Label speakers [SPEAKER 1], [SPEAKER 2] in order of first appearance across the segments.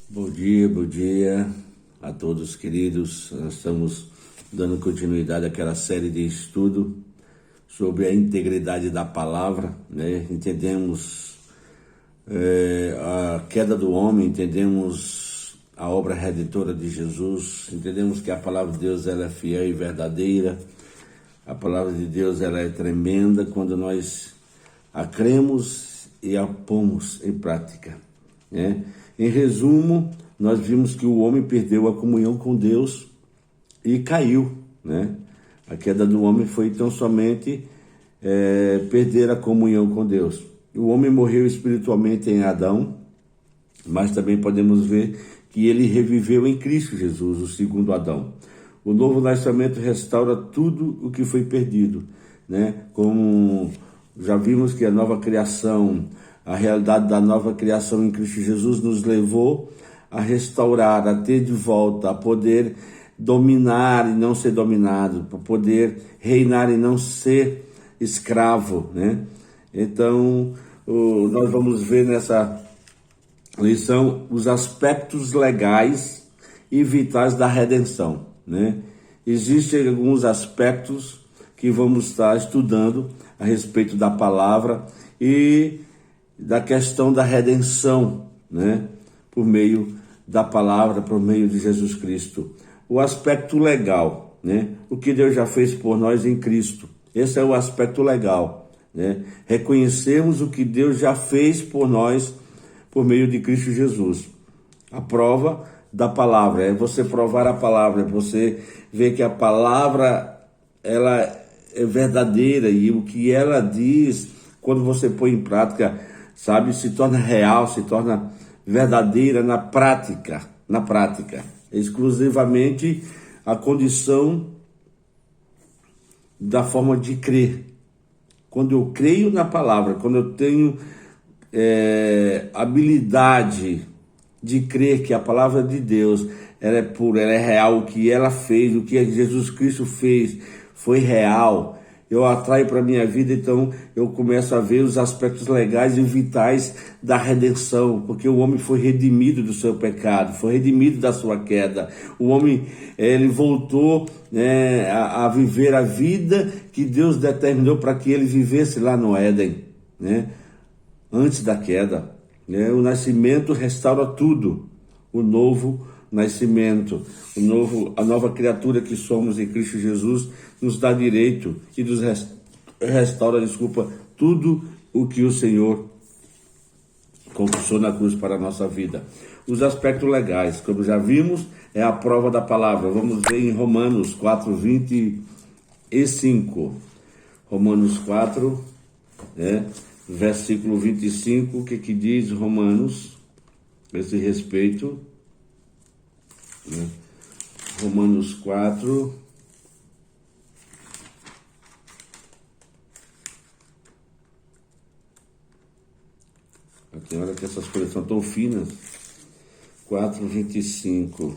[SPEAKER 1] Bom dia a todos, queridos. Nós estamos dando continuidade àquela série de estudo sobre a integridade da palavra, né? Entendemos a queda do homem, entendemos a obra redentora de Jesus, entendemos que a palavra de Deus ela é fiel e verdadeira. A palavra de Deus ela é tremenda quando nós a cremos e a pomos em prática, né? Em resumo, nós vimos que o homem perdeu a comunhão com Deus e caiu, né? A queda do homem foi tão somente perder a comunhão com Deus. O homem morreu espiritualmente em Adão, mas também podemos ver que ele reviveu em Cristo Jesus, o segundo Adão. O novo nascimento restaura tudo o que foi perdido, né? Como já vimos que a nova criação, a realidade da nova criação em Cristo Jesus nos levou a restaurar, a ter de volta, a poder dominar e não ser dominado, para poder reinar e não ser escravo, né? Então, nós vamos ver nessa lição os aspectos legais e vitais da redenção, né? Existem alguns aspectos que vamos estar estudando a respeito da palavra e da questão da redenção, né? Por meio da palavra, por meio de Jesus Cristo. O aspecto legal, né? O que Deus já fez por nós em Cristo. Esse é o aspecto legal, né? Reconhecemos o que Deus já fez por nós por meio de Cristo Jesus. A prova da palavra é você provar a palavra, é você ver que a palavra ela é verdadeira e o que ela diz, quando você põe em prática, sabe, se torna real, se torna verdadeira na prática, exclusivamente a condição da forma de crer. Quando eu creio na palavra, quando eu tenho habilidade de crer que a palavra de Deus ela é pura, ela é real, o que ela fez, o que Jesus Cristo fez foi real, eu atraio para a minha vida, então eu começo a ver os aspectos legais e vitais da redenção, porque o homem foi redimido do seu pecado, foi redimido da sua queda. O homem ele voltou, né, a viver a vida que Deus determinou para que ele vivesse lá no Éden, né, antes da queda, né? O nascimento restaura tudo, o novo nascimento, a nova criatura que somos em Cristo Jesus nos dá direito e nos restaura, tudo o que o Senhor conquistou na cruz para a nossa vida. Os aspectos legais, como já vimos, é a prova da palavra. Vamos ver em Romanos 4:25. Romanos 4, né, versículo 25, o que diz Romanos a esse respeito? Romanos 4, tem hora que essas coisas são tão finas. 4:25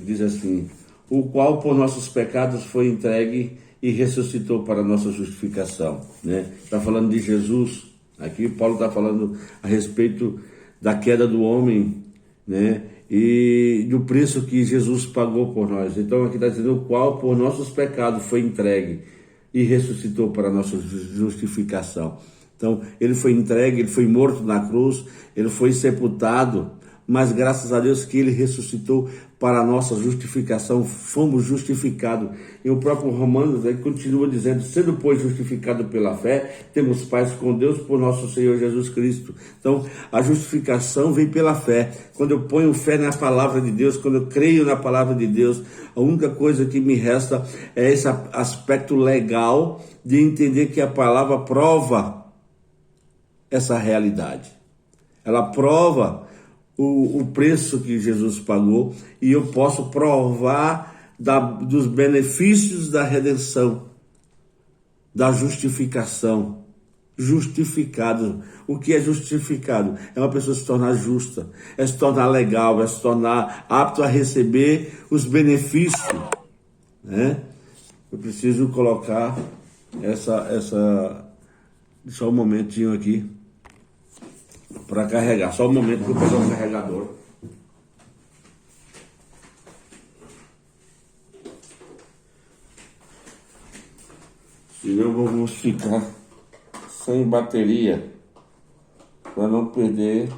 [SPEAKER 1] diz assim: o qual por nossos pecados foi entregue e ressuscitou para a nossa justificação, né? Está falando de Jesus. Aqui Paulo está falando a respeito da queda do homem, né? E do preço que Jesus pagou por nós. Então aqui está dizendo: o qual por nossos pecados foi entregue e ressuscitou para a nossa justificação. Então ele foi entregue, ele foi morto na cruz, ele foi sepultado, mas graças a Deus que ele ressuscitou para a nossa justificação, fomos justificados. E o próprio Romanos ele continua dizendo: sendo pois justificado pela fé, temos paz com Deus por nosso Senhor Jesus Cristo. Então a justificação vem pela fé. Quando eu ponho fé na palavra de Deus, quando eu creio na palavra de Deus, a única coisa que me resta é esse aspecto legal de entender que a palavra prova essa realidade. Ela prova o preço que Jesus pagou e eu posso provar dos benefícios da redenção, da justificação. Justificado. O que é justificado? É uma pessoa se tornar justa, é se tornar legal, é se tornar apto a receber os benefícios, né? Eu preciso colocar essa só um momentinho aqui. para carregar. Só um momento que eu vou pegar o carregador. Senão vamos ficar sem bateria para não perder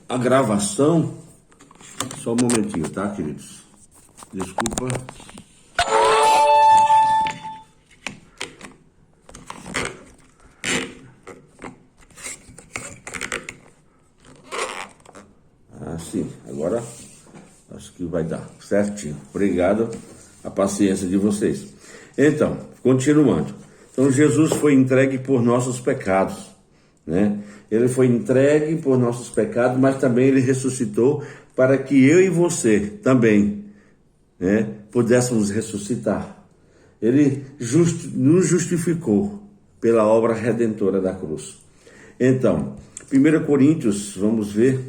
[SPEAKER 1] a gravação. Só um momentinho, tá, queridos? Desculpa. Assim, agora acho que vai dar certinho. Obrigado a paciência de vocês. Então, continuando. Então, Jesus foi entregue por nossos pecados, né? Ele foi entregue por nossos pecados, mas também ele ressuscitou para que eu e você também, né, pudéssemos ressuscitar. Ele nos justificou pela obra redentora da cruz. Então, 1 Coríntios, vamos ver,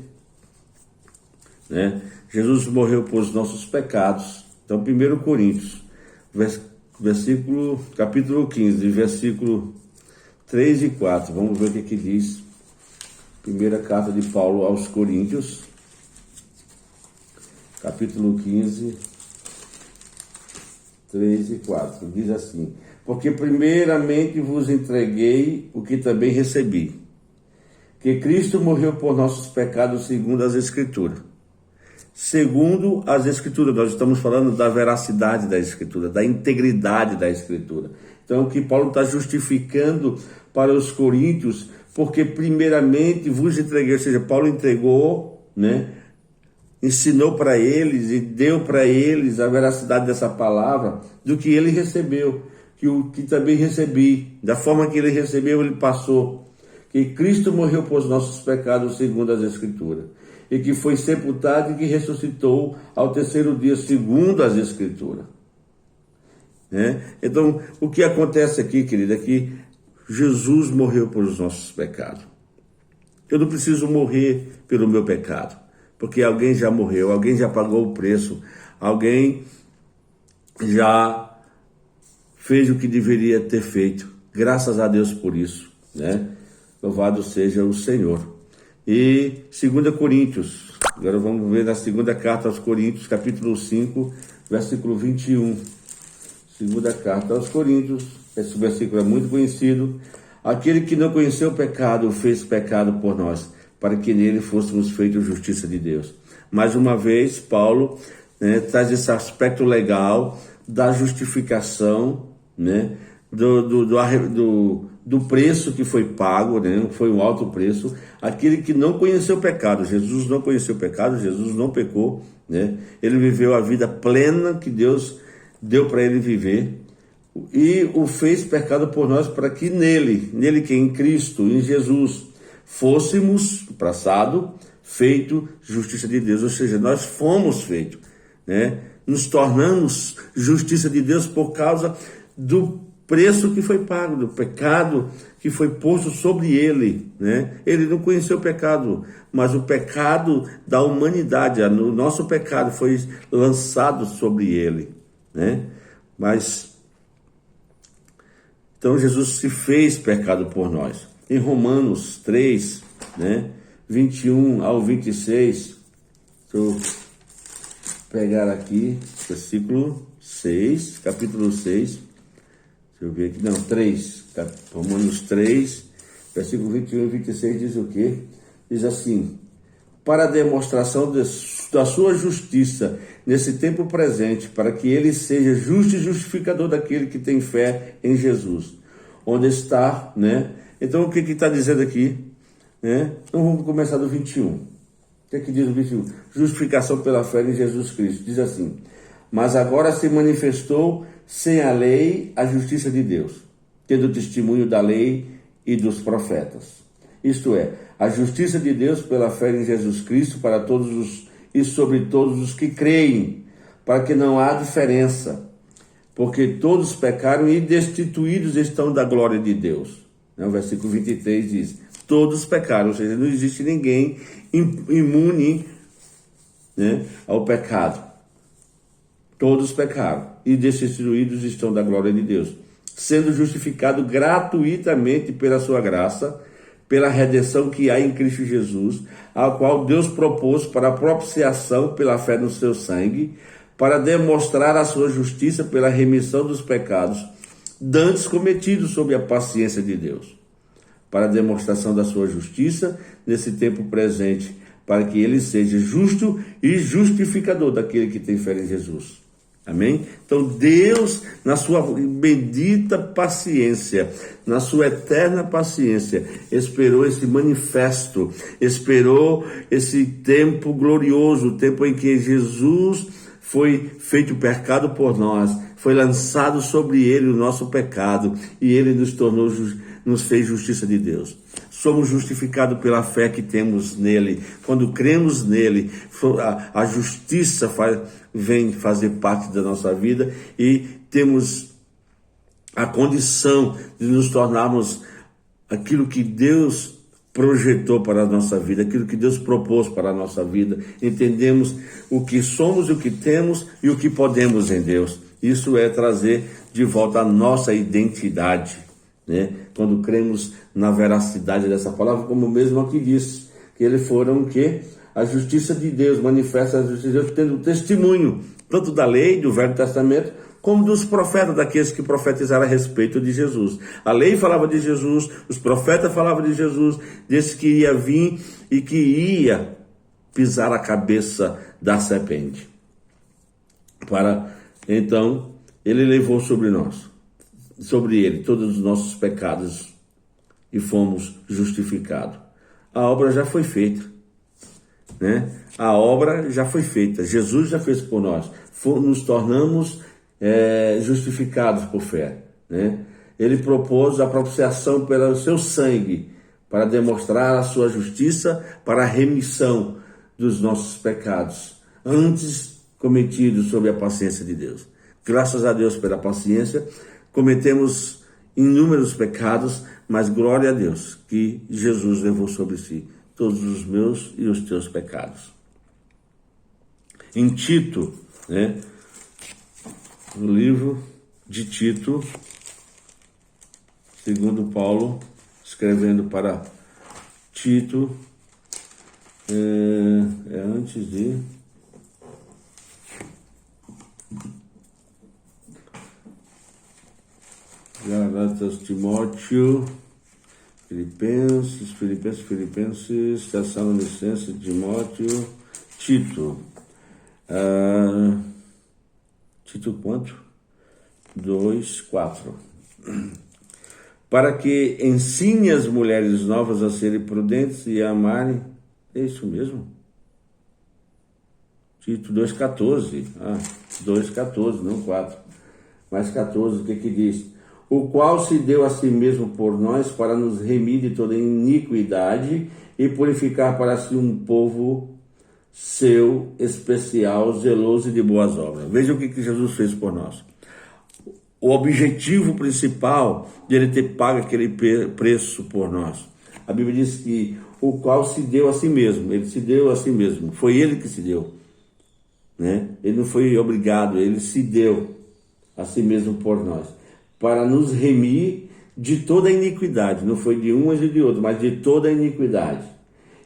[SPEAKER 1] né? Jesus morreu por os nossos pecados. Então, 1 Coríntios, capítulo 15, versículo 3 e 4. Vamos ver o que diz. Primeira carta de Paulo aos Coríntios, capítulo 15, 3 e 4. Diz assim: porque primeiramente vos entreguei o que também recebi, que Cristo morreu por nossos pecados segundo as Escrituras. Segundo as Escrituras, nós estamos falando da veracidade da Escritura, da integridade da Escritura. Então, o que Paulo está justificando para os coríntios, porque primeiramente vos entreguei, ou seja, Paulo entregou, né, ensinou para eles e deu para eles a veracidade dessa palavra, do que ele recebeu, que o que também recebi, da forma que ele recebeu, ele passou, que Cristo morreu por os nossos pecados segundo as Escrituras, e que foi sepultado e que ressuscitou ao terceiro dia, segundo as Escrituras. Né? Então, o que acontece aqui, querido, é que Jesus morreu por os nossos pecados. Eu não preciso morrer pelo meu pecado, porque alguém já morreu, alguém já pagou o preço, alguém já fez o que deveria ter feito. Graças a Deus por isso, né? Louvado seja o Senhor. E 2 Coríntios, agora vamos ver na segunda carta aos Coríntios, capítulo 5, versículo 21. Segunda carta aos Coríntios, esse versículo é muito conhecido. Aquele que não conheceu o pecado, fez pecado por nós, para que nele fôssemos feitos justiça de Deus. Mais uma vez, Paulo, né, traz esse aspecto legal da justificação, né, do preço que foi pago, né? Foi um alto preço. Aquele que não conheceu o pecado, Jesus não conheceu o pecado, Jesus não pecou, né? Ele viveu a vida plena que Deus deu para ele viver e o fez pecado por nós, para que nele que é em Cristo, em Jesus, fôssemos, passado, feito justiça de Deus, ou seja, nós fomos feitos, né? Nos tornamos justiça de Deus por causa do preço que foi pago, do pecado que foi posto sobre ele, né? Ele não conheceu o pecado, mas o pecado da humanidade, o nosso pecado foi lançado sobre ele, né? Mas então Jesus se fez pecado por nós. Em Romanos 3, né, 21 ao 26, deixa eu pegar aqui, versículo 6, capítulo 6, deixa eu ver aqui, não, 3, Romanos 3, versículo 21 e 26 diz o quê? Diz assim: para a demonstração da sua justiça nesse tempo presente, para que ele seja justo e justificador daquele que tem fé em Jesus. Onde está, né? Então, o que está dizendo aqui? Né? Então, vamos começar do 21. O que diz o 21? Justificação pela fé em Jesus Cristo. Diz assim: mas agora se manifestou sem a lei a justiça de Deus, tendo testemunho da lei e dos profetas. Isto é, a justiça de Deus pela fé em Jesus Cristo para todos os e sobre todos os que creem, para que não há diferença, porque todos pecaram e destituídos estão da glória de Deus. O versículo 23 diz: todos pecaram, ou seja, não existe ninguém imune, né, ao pecado. Todos pecaram e destituídos estão da glória de Deus, sendo justificado gratuitamente pela sua graça, pela redenção que há em Cristo Jesus, a qual Deus propôs para a propiciação pela fé no seu sangue, para demonstrar a sua justiça pela remissão dos pecados, dantes cometidos sob a paciência de Deus, para a demonstração da sua justiça nesse tempo presente, para que ele seja justo e justificador daquele que tem fé em Jesus. Amém? Então Deus, na sua bendita paciência, na sua eterna paciência, esperou esse manifesto, esperou esse tempo glorioso, o tempo em que Jesus foi feito pecado por nós, foi lançado sobre ele o nosso pecado, e ele nos fez justiça de Deus. Somos justificados pela fé que temos nele. Quando cremos nele, a justiça vem fazer parte da nossa vida, e temos a condição de nos tornarmos aquilo que Deus projetou para a nossa vida, aquilo que Deus propôs para a nossa vida. Entendemos o que somos, o que temos e o que podemos em Deus. Isso é trazer de volta a nossa identidade, né? Quando cremos na veracidade dessa palavra, como mesmo aqui disse, que eles foram o quê? A justiça de Deus, manifesta a justiça de Deus, tendo testemunho, tanto da lei, do Velho Testamento, como dos profetas, daqueles que profetizaram a respeito de Jesus. A lei falava de Jesus, os profetas falavam de Jesus, desse que ia vir e que ia pisar a cabeça da serpente. Então, ele levou sobre ele todos os nossos pecados, e fomos justificados. A obra já foi feita, né? A obra já foi feita, Jesus já fez por nós, nos tornamos justificados por fé, né? Ele propôs a propiciação pelo seu sangue, para demonstrar a sua justiça, para a remissão dos nossos pecados, antes cometidos sob a paciência de Deus. Graças a Deus pela paciência, cometemos inúmeros pecados, mas glória a Deus que Jesus levou sobre si todos os meus e os teus pecados. Em Tito, né, no livro de Tito, segundo Paulo, escrevendo para Tito, antes de... Gálatas, Timóteo, Filipenses, Tessalonicenses, Timóteo, Tito. Tito quanto? 2:4. Para que ensine as mulheres novas a serem prudentes e a amarem. É isso mesmo? Tito 2:14. 2:14, não 4. Mas 14, o que diz? O qual se deu a si mesmo por nós para nos remir de toda iniquidade e purificar para si um povo seu especial, zeloso e de boas obras. Veja o que Jesus fez por nós. O objetivo principal de ele ter pago aquele preço por nós. A Bíblia diz que o qual se deu a si mesmo. Ele se deu a si mesmo. Foi ele que se deu, né? Ele não foi obrigado, ele se deu a si mesmo por nós, para nos remir de toda a iniquidade, não foi de umas e de outras, mas de toda a iniquidade,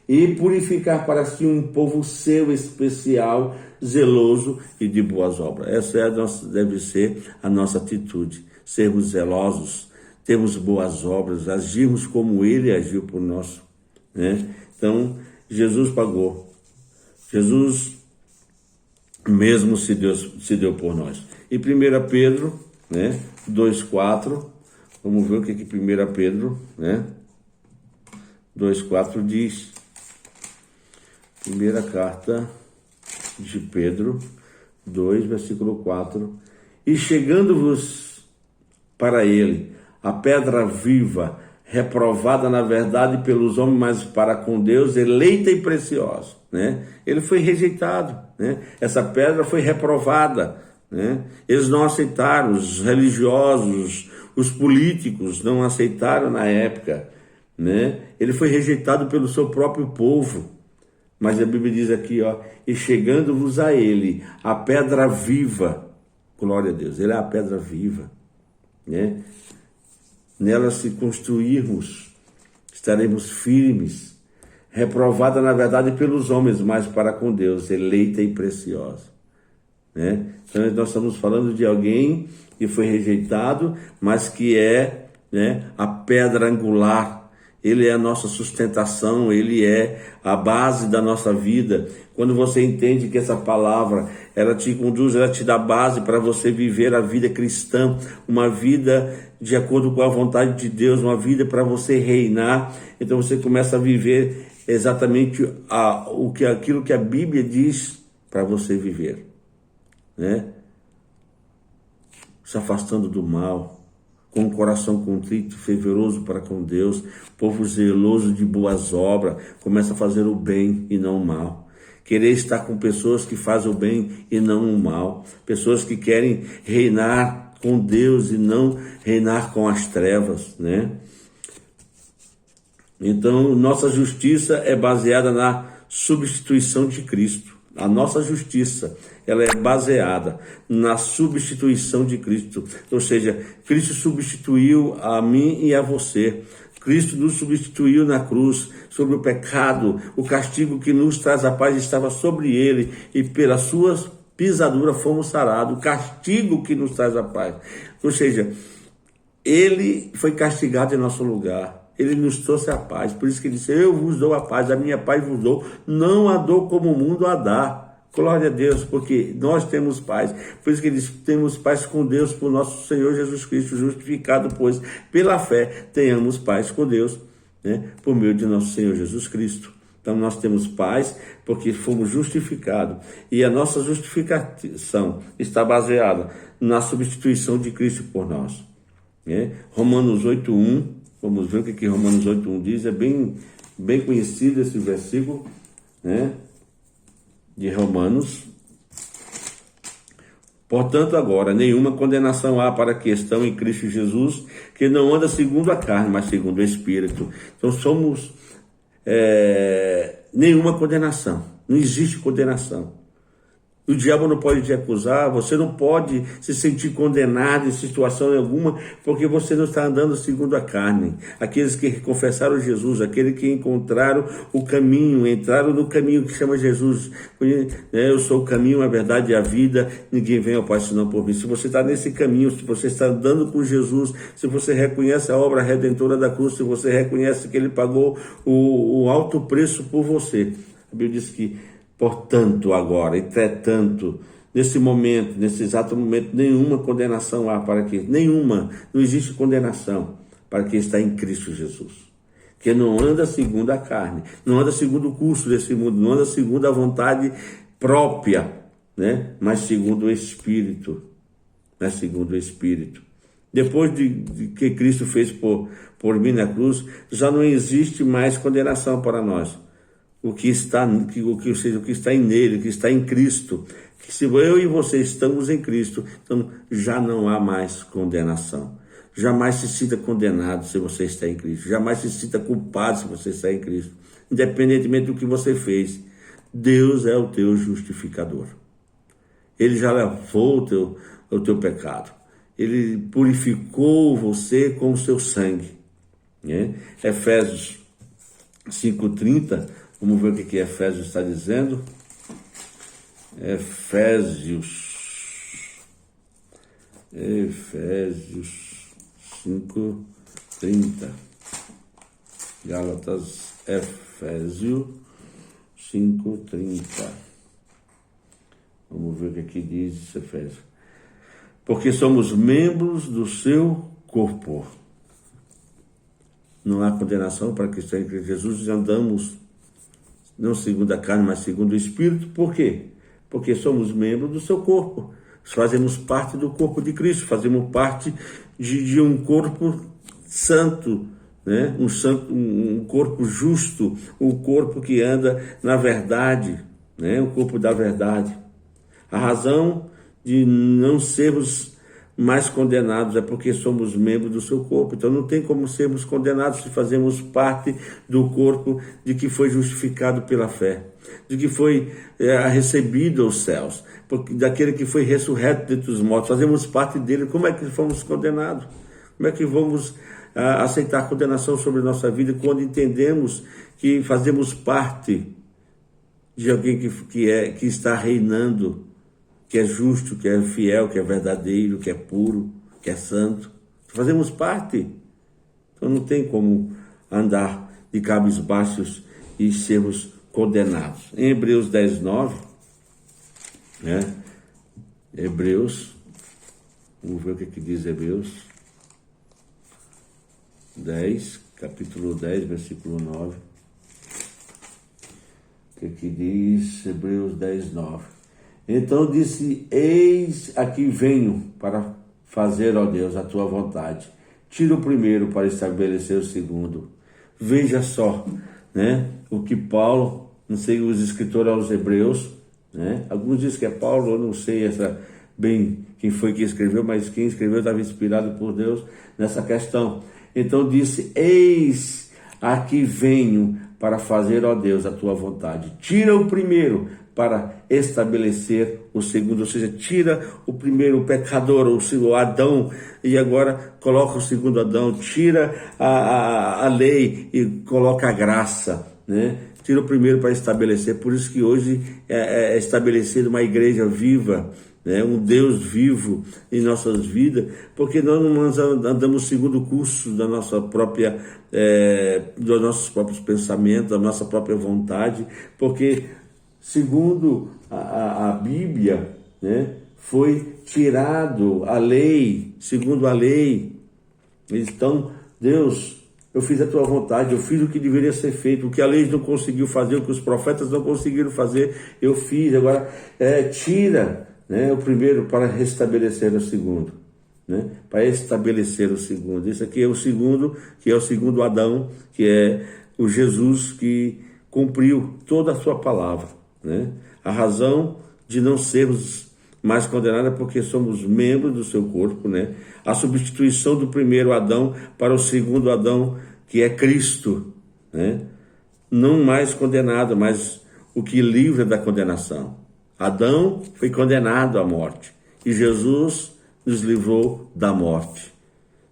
[SPEAKER 1] e purificar para si um povo seu especial, zeloso e de boas obras. Essa deve ser a nossa atitude, sermos zelosos, termos boas obras, agirmos como ele agiu por nós, né? Então, Jesus pagou, Jesus mesmo se deu por nós. E 1 Pedro, né, 2:4, vamos ver o que 1 Pedro, né, 2:4 diz. Primeira carta de Pedro 2, versículo 4. E chegando-vos para ele a pedra viva, reprovada na verdade pelos homens, mas para com Deus eleita e preciosa, né? Ele foi rejeitado, né? Essa pedra foi reprovada, né? Eles não aceitaram, os religiosos, os políticos não aceitaram na época, né? Ele foi rejeitado pelo seu próprio povo, mas a Bíblia diz aqui, ó, e chegando-vos a ele, a pedra viva, glória a Deus, ele é a pedra viva, né? Nela se construirmos, estaremos firmes, reprovada na verdade pelos homens, mas para com Deus, eleita e preciosa, né? Então nós estamos falando de alguém que foi rejeitado, mas que é, né, a pedra angular. Ele é a nossa sustentação, ele é a base da nossa vida. Quando você entende que essa palavra, ela te conduz, ela te dá base para você viver a vida cristã, uma vida de acordo com a vontade de Deus, uma vida para você reinar. Então você começa a viver exatamente aquilo que a Bíblia diz para você viver, né? Se afastando do mal, com um coração contrito, fervoroso para com Deus, povo zeloso de boas obras, começa a fazer o bem e não o mal. Querer estar com pessoas que fazem o bem e não o mal. Pessoas que querem reinar com Deus e não reinar com as trevas, né? Então, nossa justiça é baseada na substituição de Cristo. A nossa justiça, ela é baseada na substituição de Cristo. Ou seja, Cristo substituiu a mim e a você. Cristo nos substituiu na cruz, sobre o pecado. O castigo que nos traz a paz estava sobre ele, e pelas suas pisaduras fomos sarados. O castigo que nos traz a paz. Ou seja, ele foi castigado em nosso lugar. Ele nos trouxe a paz. Por isso que ele disse: eu vos dou a paz, a minha paz vos dou. Não a dou como o mundo a dá. Glória a Deus, porque nós temos paz. Por isso que eles temos paz com Deus, por nosso Senhor Jesus Cristo, justificado, pois pela fé tenhamos paz com Deus, né? Por meio de nosso Senhor Jesus Cristo. Então nós temos paz porque fomos justificados. E a nossa justificação está baseada na substituição de Cristo por nós, né? Romanos 8:1, vamos ver o que Romanos 8:1 diz. É bem conhecido esse versículo, né, de Romanos. Portanto, agora, nenhuma condenação há para que estão em Cristo Jesus, que não anda segundo a carne, mas segundo o Espírito. Então, somos nenhuma condenação. Não existe condenação. O diabo não pode te acusar, você não pode se sentir condenado em situação alguma, porque você não está andando segundo a carne. Aqueles que confessaram Jesus, aqueles que encontraram o caminho, entraram no caminho que chama Jesus. Eu sou o caminho, a verdade e a vida, ninguém vem ao Pai senão por mim. Se você está nesse caminho, se você está andando com Jesus, se você reconhece a obra redentora da cruz, se você reconhece que Ele pagou o alto preço por você. A Bíblia diz que, portanto, agora, entretanto, nesse momento, nesse exato momento, nenhuma condenação há para que, não existe condenação para quem está em Cristo Jesus. Que não anda segundo a carne, não anda segundo o curso desse mundo, não anda segundo a vontade própria, né? Mas segundo o Espírito, né? Segundo o Espírito. Depois de que Cristo fez por mim na cruz, já não existe mais condenação para nós. O que está nele, o que está em Cristo. Que se eu e você estamos em Cristo, então já não há mais condenação. Jamais se sinta condenado se você está em Cristo. Jamais se sinta culpado se você está em Cristo. Independentemente do que você fez, Deus é o teu justificador. Ele já levou o teu pecado. Ele purificou você com o seu sangue, né? Efésios 5:30. Vamos ver o que Efésios está dizendo. Efésios 5:30. Gálatas, Efésios 5:30. Vamos ver o que diz Efésios. Porque somos membros do seu corpo. Não há condenação para que estão em Cristo Jesus, andamos não segundo a carne, mas segundo o Espírito. Por quê? Porque somos membros do seu corpo. Fazemos parte do corpo de Cristo, fazemos parte de um corpo santo, né? Um corpo justo, um corpo que anda na verdade, né? O corpo da verdade. A razão de não sermos mais condenados é porque somos membros do seu corpo. Então não tem como sermos condenados se fazemos parte do corpo de que foi justificado pela fé, de que foi recebido aos céus, daquele que foi ressurreto dentre os mortos. Fazemos parte dele. Como é que fomos condenados? Como é que vamos aceitar condenação sobre a nossa vida quando entendemos que fazemos parte de alguém que está reinando, que é justo, que é fiel, que é verdadeiro, que é puro, que é santo. Fazemos parte. Então não tem como andar de cabisbaixos e sermos condenados. Em Hebreus 10, 9, né? Hebreus, vamos ver o que diz Hebreus 10, capítulo 10, versículo 9. O que diz Hebreus 10, 9? Então disse: eis aqui venho para fazer, ó Deus, a tua vontade. Tira o primeiro para estabelecer o segundo. Veja só, né? O que Paulo, não sei, os escritores aos Hebreus, né? Alguns dizem que é Paulo, eu não sei bem quem foi que escreveu, mas quem escreveu estava inspirado por Deus nessa questão. Então disse: eis aqui venho para fazer, ó Deus, a tua vontade. Tira o primeiro para estabelecer o segundo, ou seja, tira o primeiro, o pecador, o Adão, e agora coloca o segundo Adão, tira a lei e coloca a graça, né? Tira o primeiro para estabelecer. Por isso que hoje é estabelecida uma igreja viva, né? Um Deus vivo em nossas vidas, porque nós não andamos segundo o curso da nossa própria, dos nossos próprios pensamentos, da nossa própria vontade, porque segundo a Bíblia, né, foi tirado a lei, segundo a lei. Então, Deus, eu fiz a tua vontade, eu fiz o que deveria ser feito, o que a lei não conseguiu fazer, o que os profetas não conseguiram fazer, eu fiz. Agora, tira, né, o primeiro para restabelecer o segundo, né, para estabelecer o segundo. Isso aqui é o segundo, que é o segundo Adão, que é o Jesus que cumpriu toda a sua palavra, né? A razão de não sermos mais condenados é porque somos membros do seu corpo, né? A substituição do primeiro Adão para o segundo Adão, que é Cristo, né? Não mais condenado, mas o que livra da condenação. Adão foi condenado à morte e Jesus nos livrou da morte,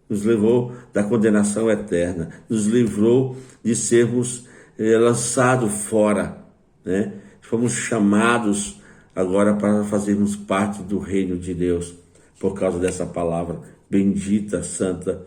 [SPEAKER 1] nos livrou da condenação eterna, nos livrou de sermos lançados fora, né? Fomos chamados agora para fazermos parte do reino de Deus, por causa dessa palavra bendita, santa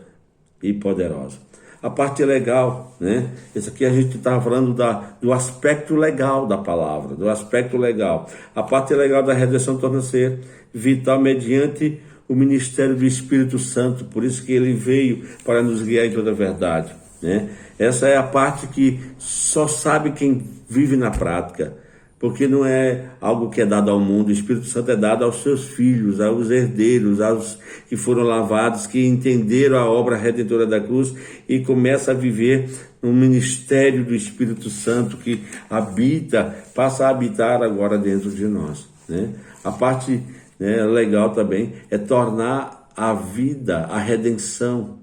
[SPEAKER 1] e poderosa. A parte legal, né? Isso aqui a gente estava falando do aspecto legal da palavra, do aspecto legal. A parte legal da redenção torna-se vital mediante o ministério do Espírito Santo, por isso que ele veio para nos guiar em toda a verdade, né? Essa é a parte que só sabe quem vive na prática, porque não é algo que é dado ao mundo. O Espírito Santo é dado aos seus filhos, aos herdeiros, aos que foram lavados, que entenderam a obra redentora da cruz e começam a viver no ministério do Espírito Santo que habita, passa a habitar agora dentro de nós, né? A parte, né, legal também é tornar a vida, a redenção,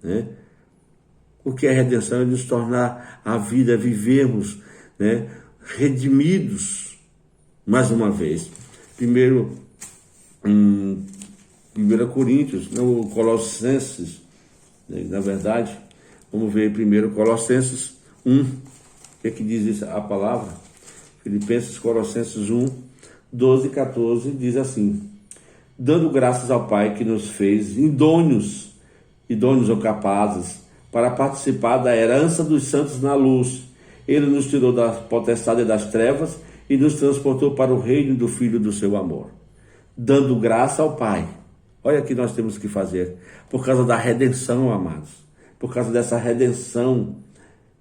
[SPEAKER 1] né? O que é redenção? É nos tornar a vida, vivermos, né, redimidos, mais uma vez. Primeiro, 1 Coríntios, no Colossenses, né, na verdade, vamos ver primeiro Colossenses 1, o que diz a palavra? Filipenses, Colossenses 1, 12 e 14, diz assim: dando graças ao Pai que nos fez idôneos ou capazes, para participar da herança dos santos na luz. Ele nos tirou da potestade das trevas e nos transportou para o reino do Filho do seu amor. Dando graça ao Pai. Olha o que nós temos que fazer. Por causa da redenção, amados. Por causa dessa redenção.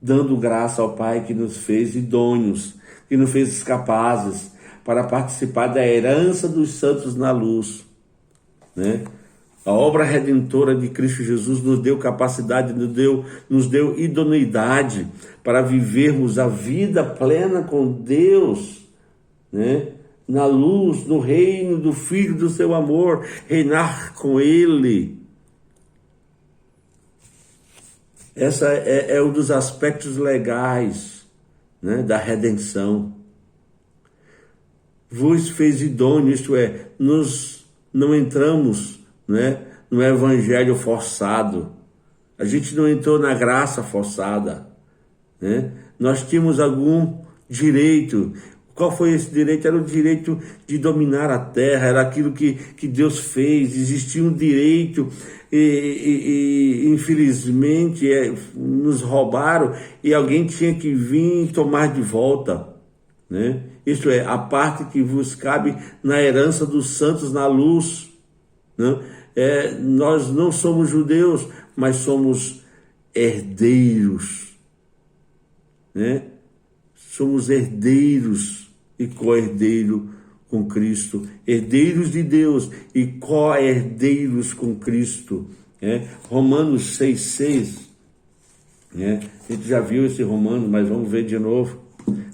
[SPEAKER 1] Dando graça ao Pai que nos fez idôneos, que nos fez capazes para participar da herança dos santos na luz, né? A obra redentora de Cristo Jesus nos deu capacidade, nos deu idoneidade para vivermos a vida plena com Deus, né? Na luz, no reino do Filho do seu amor, reinar com Ele. Essa é um dos aspectos legais, né, da redenção. Vos fez idôneo, isto é, nós não entramos, né, no evangelho forçado, A gente não entrou na graça forçada, né? Nós tínhamos algum direito. Qual foi esse direito? Era o direito de dominar a terra, era aquilo que Deus fez. Existia um direito e infelizmente nos roubaram e alguém tinha que vir tomar de volta, né? Isto é, a parte que vos cabe na herança dos santos na luz, né? Nós não somos judeus, mas somos herdeiros, né? Somos herdeiros e co-herdeiro com Cristo, herdeiros de Deus e co-herdeiros com Cristo, né? Romanos 6,6, né? A gente já viu esse Romanos, mas vamos ver de novo.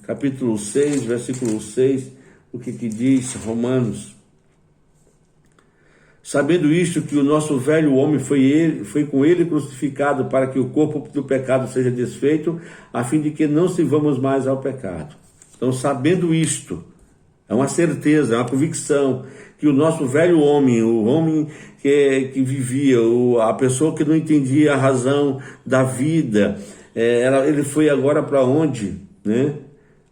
[SPEAKER 1] Capítulo 6, versículo 6, o que diz Romanos? Sabendo isto, que o nosso velho homem foi com ele crucificado para que o corpo do pecado seja desfeito, a fim de que não sirvamos mais ao pecado. Então, sabendo isto, é uma certeza, é uma convicção, que o nosso velho homem, o homem que vivia, a pessoa que não entendia a razão da vida, ele foi agora para onde, né?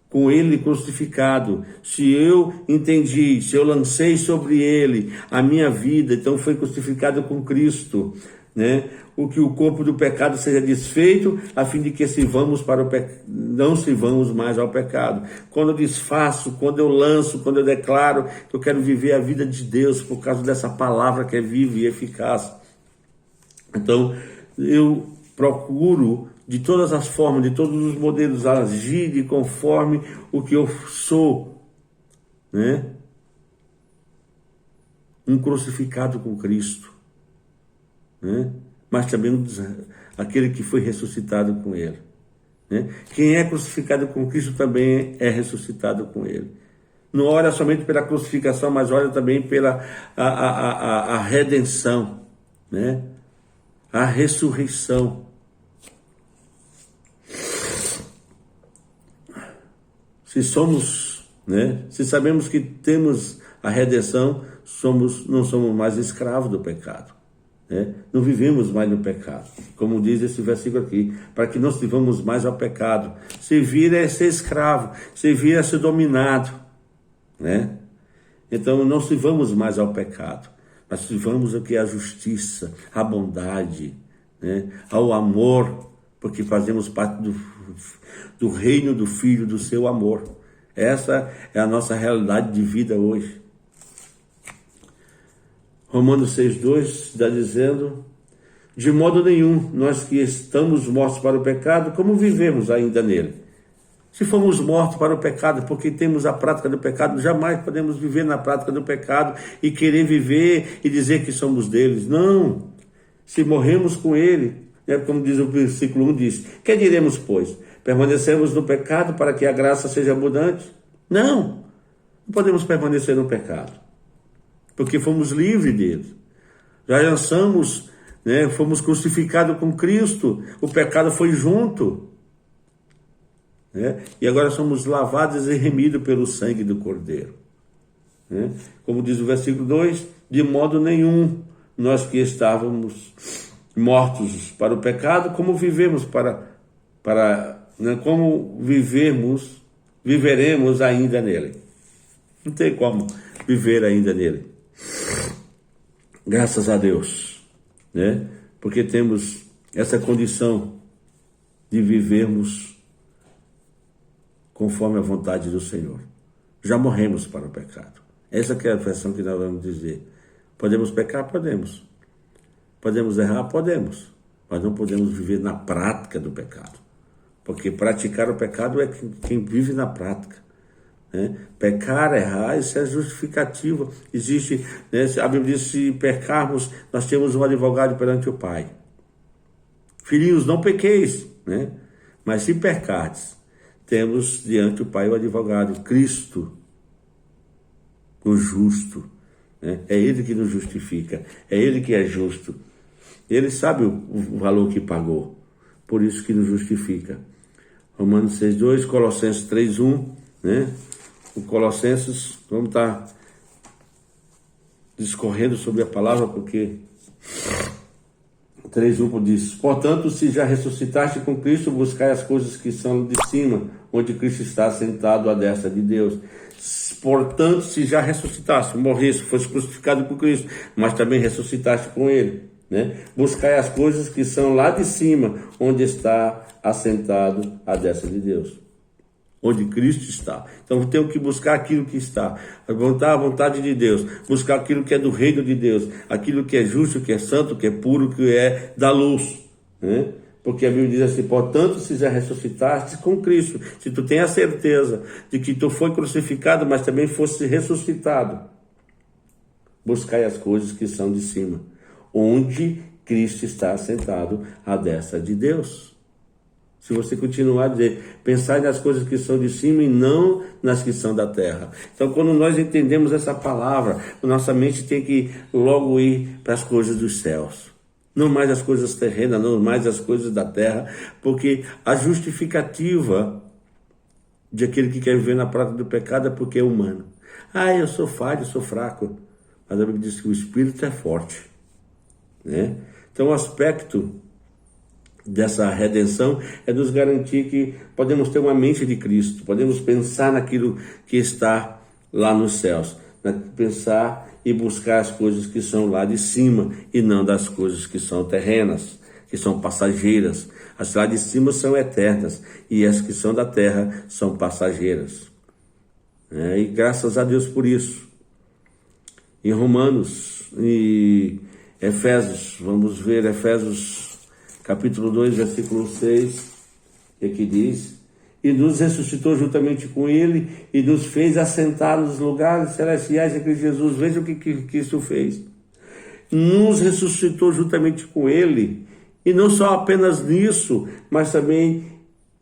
[SPEAKER 1] Com ele crucificado. Se eu entendi, se eu lancei sobre ele a minha vida, então foi crucificado com Cristo, né? O que o corpo do pecado seja desfeito, a fim de que não sirvamos mais ao pecado. Quando eu desfaço, quando eu lanço, quando eu declaro que eu quero viver a vida de Deus por causa dessa palavra que é viva e eficaz. Então, eu procuro de todas as formas, de todos os modelos, agir de conforme o que eu sou, né? Um crucificado com Cristo, né? Mas também aquele que foi ressuscitado com ele, né? Quem é crucificado com Cristo também é ressuscitado com ele. Não olha somente pela crucificação, mas olha também pela a redenção, né? A ressurreição. Se somos, né? Se sabemos que temos a redenção, não somos mais escravos do pecado, né? Não vivemos mais no pecado, como diz esse versículo aqui, para que não sirvamos mais ao pecado. Servir é ser escravo, servir é ser dominado, né? Então não sirvamos mais ao pecado, mas sirvamos o que é a justiça, a bondade, né? Ao amor, porque fazemos parte do reino do Filho, do seu amor. Essa é a nossa realidade de vida hoje. Romanos 6,2 está dizendo: de modo nenhum, nós que estamos mortos para o pecado, como vivemos ainda nele? Se fomos mortos para o pecado, porque temos a prática do pecado, jamais podemos viver na prática do pecado e querer viver e dizer que somos deles. Não! Se morremos com ele, como diz o versículo 1, diz: que diremos, pois? Permanecemos no pecado para que a graça seja abundante? Não podemos permanecer no pecado, porque fomos livres dele. Já lançamos, né? Fomos crucificados com Cristo, o pecado foi junto, né? E agora somos lavados e remidos pelo sangue do Cordeiro, né? Como diz o versículo 2, de modo nenhum, nós que estávamos mortos para o pecado, como vivemos como viveremos ainda nele? Não tem como viver ainda nele. Graças a Deus, né? Porque temos essa condição de vivermos conforme a vontade do Senhor. Já morremos para o pecado. Essa que é a versão que nós vamos dizer. Podemos pecar? Podemos. Podemos errar? Podemos. Mas não podemos viver na prática do pecado. Porque praticar o pecado é quem vive na prática, né? Pecar, errar, isso é justificativo. Existe, né? A Bíblia diz: se pecarmos, nós temos um advogado perante o Pai. Filhinhos, não pequeis, né? Mas se pecardes, temos diante do Pai o advogado, Cristo, o justo, né? É Ele que nos justifica, é Ele que é justo. Ele sabe o valor que pagou, por isso que nos justifica. Romanos 6,2, Colossenses 3,1, né? O Colossenses, vamos estar discorrendo sobre a palavra, porque 3:1 diz: portanto, se já ressuscitaste com Cristo, buscai as coisas que são de cima, onde Cristo está sentado à destra de Deus. Portanto, se já ressuscitaste, morreste, foste crucificado com Cristo, mas também ressuscitaste com Ele, né? Buscai as coisas que são lá de cima, onde está assentado à destra de Deus, onde Cristo está. Então tenho que buscar aquilo que está, a vontade de Deus, buscar aquilo que é do reino de Deus, aquilo que é justo, que é santo, que é puro, que é da luz, né? Porque a Bíblia diz assim: portanto, se já ressuscitaste com Cristo, se tu tem a certeza de que tu foi crucificado, mas também fosse ressuscitado, buscai as coisas que são de cima, onde Cristo está sentado à destra de Deus. Se você continuar a dizer, pensai nas coisas que são de cima e não nas que são da terra. Então, quando nós entendemos essa palavra, nossa mente tem que logo ir para as coisas dos céus. Não mais as coisas terrenas, não mais as coisas da terra, porque a justificativa de aquele que quer viver na prática do pecado é porque é humano. Eu sou falho, eu sou fraco. Mas a Bíblia diz que o Espírito é forte, né? Então, o aspecto dessa redenção é nos garantir que podemos ter uma mente de Cristo, podemos pensar naquilo que está lá nos céus, pensar e buscar as coisas que são lá de cima e não das coisas que são terrenas, que são passageiras. As lá de cima são eternas e as que são da terra são passageiras. E graças a Deus por isso. Em Romanos e Efésios, vamos ver Efésios capítulo 2, versículo 6, que aqui diz: e nos ressuscitou juntamente com Ele e nos fez assentar nos lugares celestiais em Cristo Jesus. Veja o que isso fez. Nos ressuscitou juntamente com Ele, e não só apenas nisso, mas também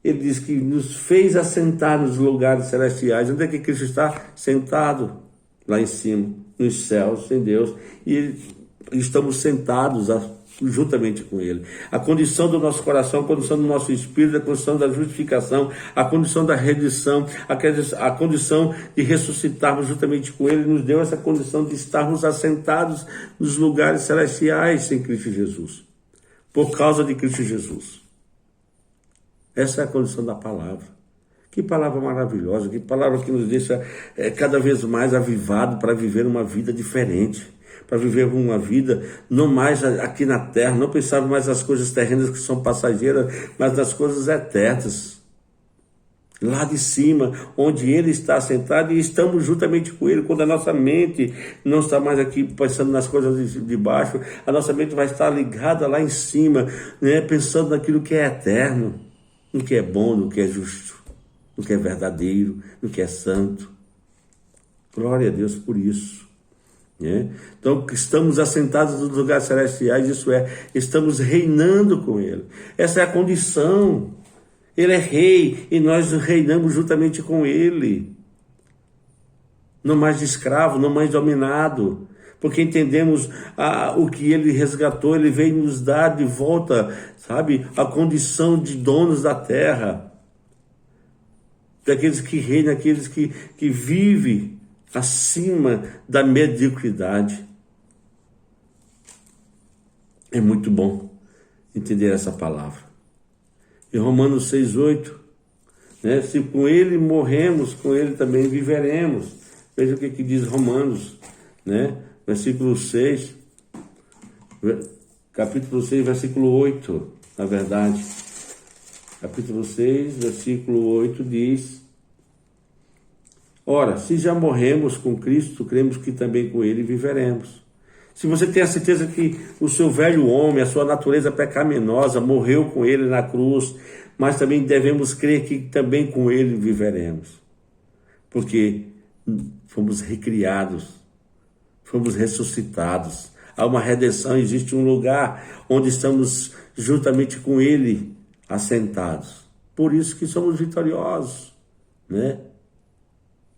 [SPEAKER 1] Ele diz que nos fez assentar nos lugares celestiais. Onde é que Cristo está? Sentado lá em cima, nos céus, em Deus, e estamos sentados juntamente com Ele. A condição do nosso coração, a condição do nosso espírito, a condição da justificação, a condição da redenção, a condição de ressuscitarmos juntamente com Ele, nos deu essa condição de estarmos assentados nos lugares celestiais em Cristo Jesus, por causa de Cristo Jesus. Essa é a condição da palavra. Que palavra maravilhosa, que palavra que nos deixa cada vez mais avivado para viver uma vida diferente, para viver uma vida não mais aqui na terra, não pensar mais nas coisas terrenas que são passageiras, mas nas coisas eternas, lá de cima, onde Ele está sentado e estamos juntamente com Ele. Quando a nossa mente não está mais aqui pensando nas coisas de baixo, a nossa mente vai estar ligada lá em cima, né, pensando naquilo que é eterno, no que é bom, no que é justo, no que é verdadeiro, no que é santo. Glória a Deus por isso. Então, estamos assentados nos lugares celestiais, isso é, estamos reinando com Ele. Essa é a condição. Ele é rei e nós reinamos juntamente com Ele. Não mais de escravo, não mais dominado, porque entendemos o que Ele resgatou. Ele veio nos dar de volta, sabe, a condição de donos da terra, daqueles que reinam, aqueles que vivem acima da mediocridade. É muito bom entender essa palavra. Em Romanos 6:8, né? Se com Ele morremos, com Ele também viveremos. Veja o que diz Romanos, né? Versículo 6, capítulo 6, versículo 8, na verdade. Capítulo 6, versículo 8 diz: ora, se já morremos com Cristo, cremos que também com Ele viveremos. Se você tem a certeza que o seu velho homem, a sua natureza pecaminosa, morreu com Ele na cruz, mas também devemos crer que também com Ele viveremos. Porque fomos recriados, fomos ressuscitados. Há uma redenção, existe um lugar onde estamos juntamente com Ele assentados. Por isso que somos vitoriosos, né?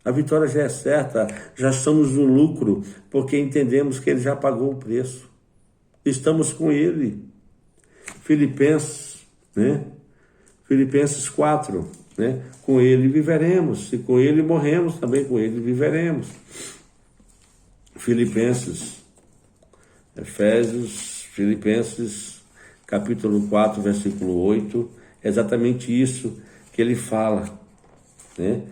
[SPEAKER 1] A vitória já é certa, já estamos no lucro, porque entendemos que Ele já pagou o preço. Estamos com Ele. Filipenses, né? Filipenses 4, né? Com Ele viveremos. Se com Ele morremos, também com Ele viveremos. Filipenses, Efésios, Filipenses, capítulo 4, versículo 8, é exatamente isso que ele fala, né?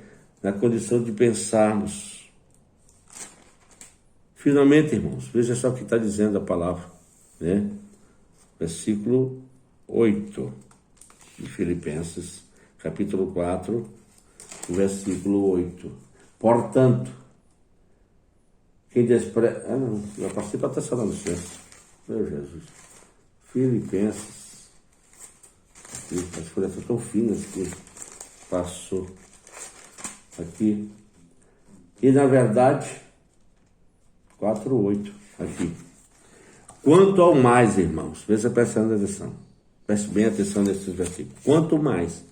[SPEAKER 1] Na condição de pensarmos. Finalmente, irmãos, veja só o que está dizendo a palavra, né? Versículo 8 de Filipenses, capítulo 4, versículo 8. Portanto, quem despreza... já passei para Tessalonicenses. Meu Jesus. Filipenses. As folhas estão tão finas que passou aqui. E na verdade, 4:8 aqui. Quanto ao mais, irmãos, veja prestando atenção. Preste bem atenção nesses versículos. Quanto mais,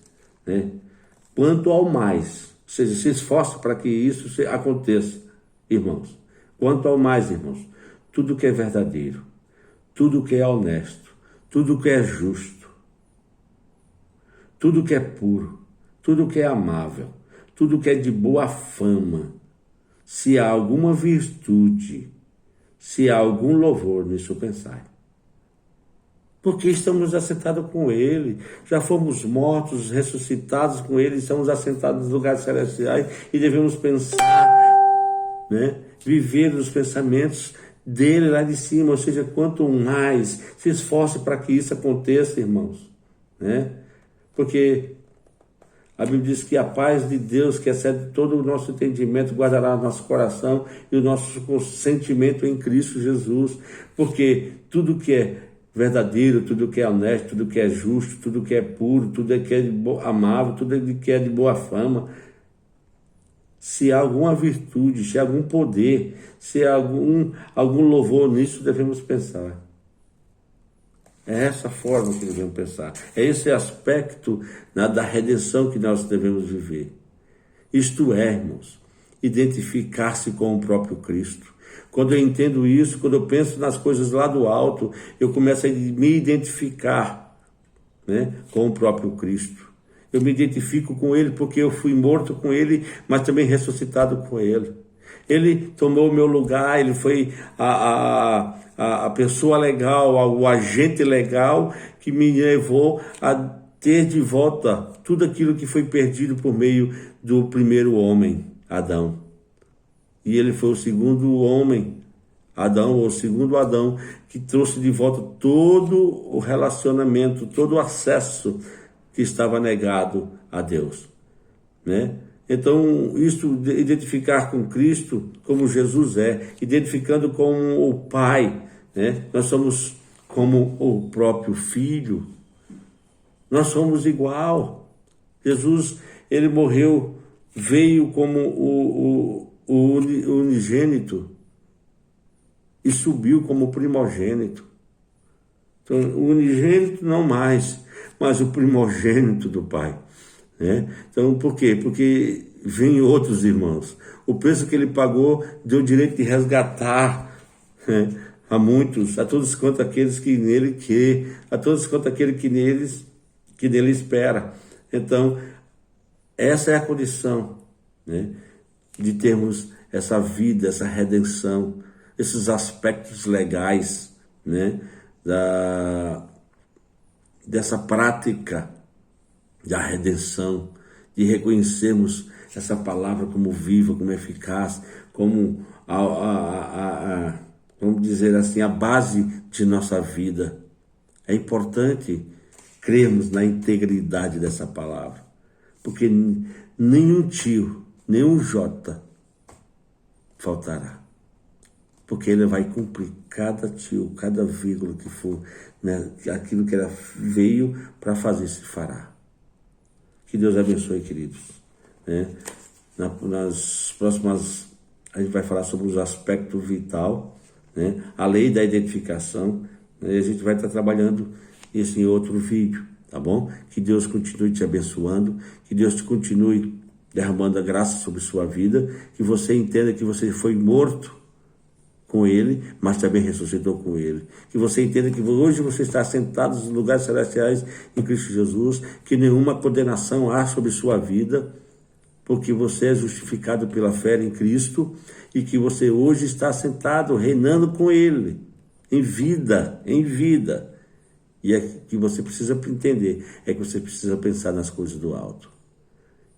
[SPEAKER 1] né? Quanto ao mais, ou seja, se esforce para que isso aconteça, irmãos. Quanto ao mais, irmãos, tudo que é verdadeiro, tudo que é honesto, tudo que é justo, tudo que é puro, tudo que é amável, tudo que é de boa fama, se há alguma virtude, se há algum louvor, nisso pensai. Porque estamos assentados com Ele, já fomos mortos, ressuscitados com Ele, estamos assentados nos lugares celestiais e devemos pensar, né? Viver os pensamentos dele lá de cima, ou seja, quanto mais se esforce para que isso aconteça, irmãos, né? Porque a Bíblia diz que a paz de Deus, que excede todo o nosso entendimento, guardará o nosso coração e o nosso sentimento em Cristo Jesus, porque tudo que é verdadeiro, tudo que é honesto, tudo que é justo, tudo que é puro, tudo que é amável, tudo que é de boa fama, se há alguma virtude, se há algum poder, se há algum louvor, nisso devemos pensar. É essa forma que devemos pensar. É esse aspecto da redenção que nós devemos viver. Isto é, irmãos, identificar-se com o próprio Cristo. Quando eu entendo isso, quando eu penso nas coisas lá do alto, eu começo a me identificar, né, com o próprio Cristo. Eu me identifico com Ele porque eu fui morto com Ele, mas também ressuscitado com Ele. Ele tomou o meu lugar, Ele foi a pessoa legal, o agente legal que me levou a ter de volta tudo aquilo que foi perdido por meio do primeiro homem, Adão. E ele foi o segundo homem, Adão, ou o segundo Adão, que trouxe de volta todo o relacionamento, todo o acesso que estava negado a Deus, né? Então, isso, identificar com Cristo como Jesus é, identificando com o Pai, né? Nós somos como o próprio Filho, nós somos igual. Jesus, ele morreu, veio como o unigênito e subiu como primogênito. Então, o unigênito não mais, mas o primogênito do Pai, né? Então, por quê? Porque vem outros irmãos. O preço que ele pagou deu o direito de resgatar, né, a muitos, a todos quanto aqueles que nele crê, a todos quanto aquele que nele espera. Então, essa é a condição, né, de termos essa vida, essa redenção, esses aspectos legais, né, dessa prática da redenção, de reconhecermos essa palavra como viva, como eficaz, como vamos dizer assim, a base de nossa vida. É importante crermos na integridade dessa palavra, porque nenhum tio, nenhum jota faltará, porque ele vai cumprir cada tio, cada vírgula que for, né, aquilo que ela veio para fazer se fará. Que Deus abençoe, queridos, né? Nas próximas, a gente vai falar sobre os aspectos vital, né? A lei da identificação, né? E a gente vai estar trabalhando isso em outro vídeo, tá bom? Que Deus continue te abençoando, que Deus te continue derramando a graça sobre sua vida, que você entenda que você foi morto com Ele, mas também ressuscitou com Ele. Que você entenda que hoje você está sentado nos lugares celestiais em Cristo Jesus, que nenhuma condenação há sobre sua vida, porque você é justificado pela fé em Cristo e que você hoje está sentado reinando com Ele, em vida, E é que você precisa entender, é que você precisa pensar nas coisas do alto.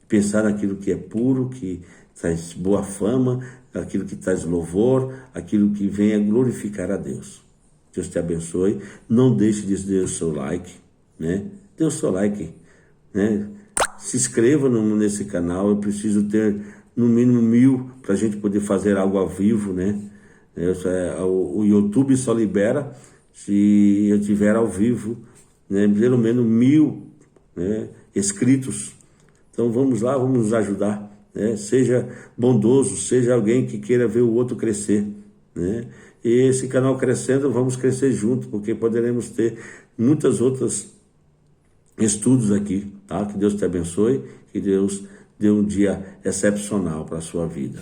[SPEAKER 1] Pensar naquilo que é puro, que traz boa fama, aquilo que traz louvor, aquilo que vem a glorificar a Deus. Deus te abençoe. Não deixe de dar o seu like, né? Dê o seu like, né? Se inscreva nesse canal. Eu preciso ter no mínimo 1000 para a gente poder fazer algo ao vivo, né? O YouTube só libera se eu tiver ao vivo, né? Pelo menos 1000, né, inscritos. Então vamos lá, vamos nos ajudar, né? Seja bondoso, seja alguém que queira ver o outro crescer, né? E esse canal crescendo, vamos crescer junto, porque poderemos ter muitas outras estudos aqui, tá? Que Deus te abençoe, que Deus dê um dia excepcional para a sua vida.